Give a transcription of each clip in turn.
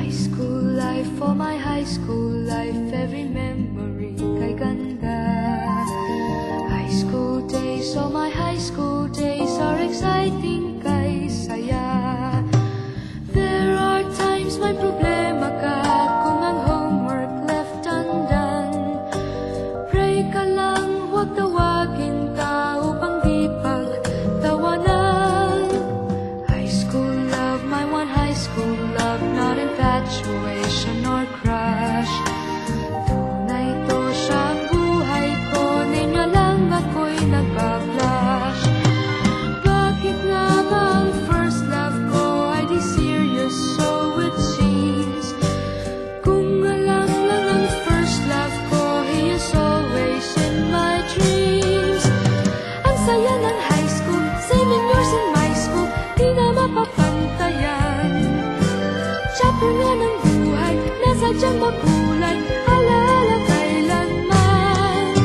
High school life, for my high school life, every memory kay ganda. High school days, oh my high school days are exciting kay saya. There are times may problema ka kung ang homework left undone. Pray ka lang, huwag tawagin ka upang di pagtawanan. High school love, my one high school love, not infatuation or crush. Tunay to siyang buhay ko, niya lang ako'y nagbablush. Bakit nga ba ang first love ko ay di serious, so it seems? Kung alam lang ang first love ko, he is always in my dreams. Ang saya ng high school, 7 years in my school, di na mapapantayan. Chapter nga ng buhay, nasadyang makulay, alaala kailanman.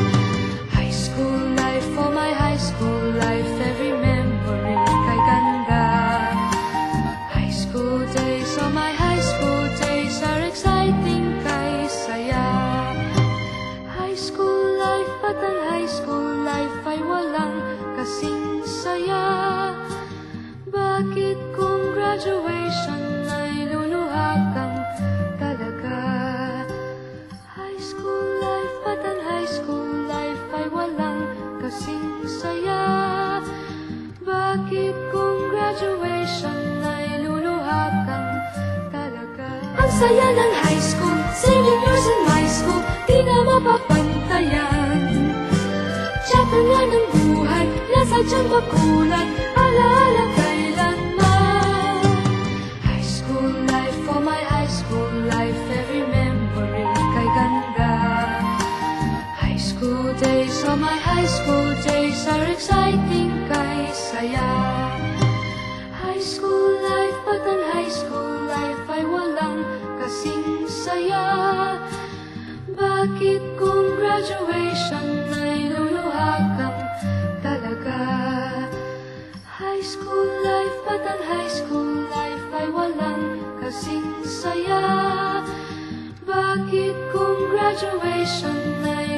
High school life, for my high school life, every memory kay ganda. High school days, oh my high school days are exciting kay saya. High school life, at ang high school life ay walang kasing saya. Bakit kung graduation ay luluha kang talaga? High school life, at ang high school life ay walang kasing saya. Bakit kung graduation ay luluha kang talaga? Ang saya ng high school, 7 years in my school, di na mapapantayan. Chapter nga ng buhay, nasadyang makulay, alaala kailanman. High school life, for my high school life, every memory kay ganda. High school days, oh my high school days are exciting kay saya. High school life, at ang high school life ay walang kasing saya. Bakit kung graduation ay luluha kang talaga? High school life, at ang high school life ay walang kasing saya. Bakit kung graduation ay